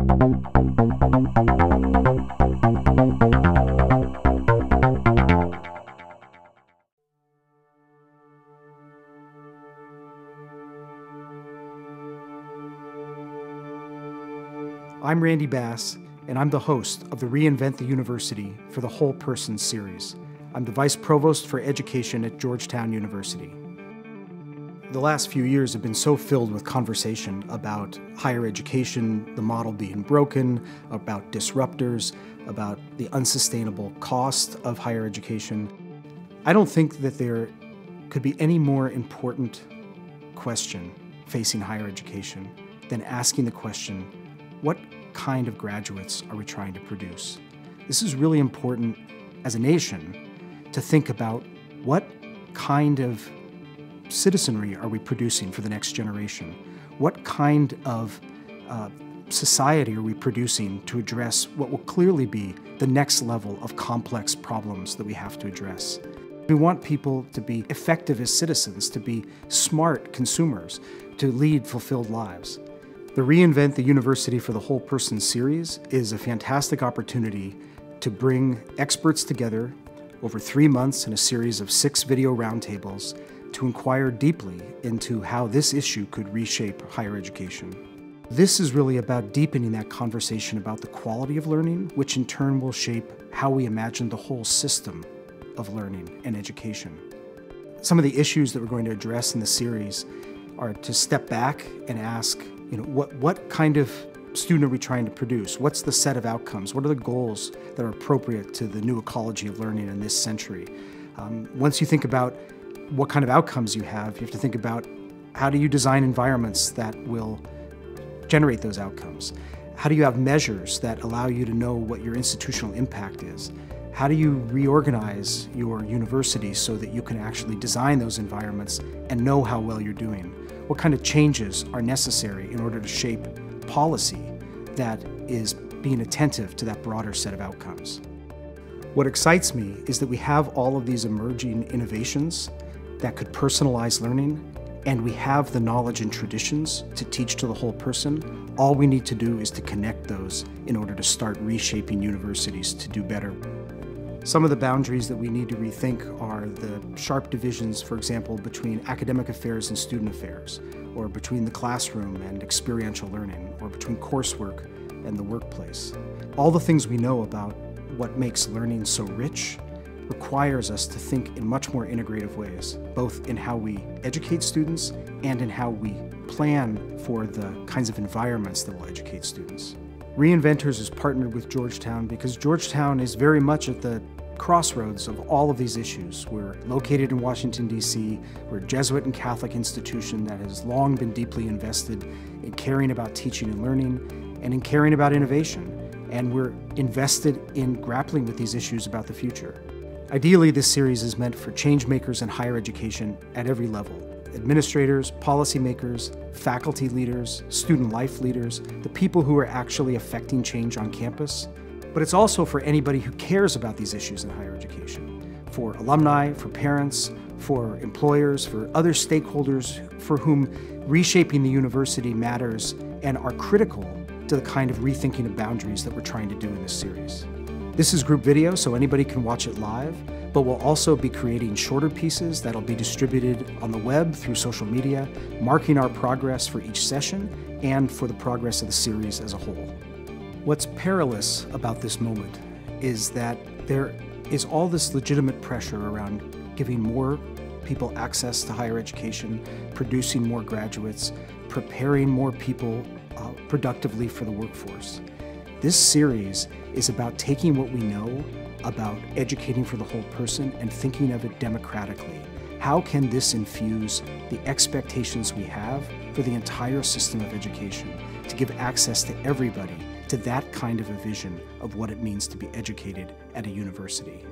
I'm Randy Bass, and I'm the host of the Reinvent the University for the Whole Person series. I'm the Vice Provost for Education at Georgetown University. The last few years have been so filled with conversation about higher education, the model being broken, about disruptors, about the unsustainable cost of higher education. I don't think that there could be any more important question facing higher education than asking the question, what kind of graduates are we trying to produce? This is really important as a nation to think about what kind of citizenry are we producing for the next generation? What kind of society are we producing to address what will clearly be the next level of complex problems that we have to address? We want people to be effective as citizens, to be smart consumers, to lead fulfilled lives. The Reinvent the University for the Whole Person series is a fantastic opportunity to bring experts together over 3 months in a series of 6 video roundtables to inquire deeply into how this issue could reshape higher education. This is really about deepening that conversation about the quality of learning, which in turn will shape how we imagine the whole system of learning and education. Some of the issues that we're going to address in the series are to step back and ask, what kind of student are we trying to produce? What's the set of outcomes? What are the goals that are appropriate to the new ecology of learning in this century? Once you think about what kind of outcomes you have to think about how do you design environments that will generate those outcomes? How do you have measures that allow you to know what your institutional impact is? How do you reorganize your university so that you can actually design those environments and know how well you're doing? What kind of changes are necessary in order to shape policy that is being attentive to that broader set of outcomes? What excites me is that we have all of these emerging innovations that could personalize learning, and we have the knowledge and traditions to teach to the whole person. All we need to do is to connect those in order to start reshaping universities to do better. Some of the boundaries that we need to rethink are the sharp divisions, for example, between academic affairs and student affairs, or between the classroom and experiential learning, or between coursework and the workplace. All the things we know about what makes learning so rich requires us to think in much more integrative ways, both in how we educate students and in how we plan for the kinds of environments that will educate students. Reinventors is partnered with Georgetown because Georgetown is very much at the crossroads of all of these issues. We're located in Washington, D.C. We're a Jesuit and Catholic institution that has long been deeply invested in caring about teaching and learning and in caring about innovation. And we're invested in grappling with these issues about the future. Ideally, this series is meant for change makers in higher education at every level. Administrators, policymakers, faculty leaders, student life leaders, the people who are actually affecting change on campus. But it's also for anybody who cares about these issues in higher education, for alumni, for parents, for employers, for other stakeholders for whom reshaping the university matters and are critical to the kind of rethinking of boundaries that we're trying to do in this series. This is group video, so anybody can watch it live, but we'll also be creating shorter pieces that'll be distributed on the web through social media, marking our progress for each session and for the progress of the series as a whole. What's perilous about this moment is that there is all this legitimate pressure around giving more people access to higher education, producing more graduates, preparing more people productively for the workforce. This series is about taking what we know about educating for the whole person and thinking of it democratically. How can this infuse the expectations we have for the entire system of education to give access to everybody to that kind of a vision of what it means to be educated at a university?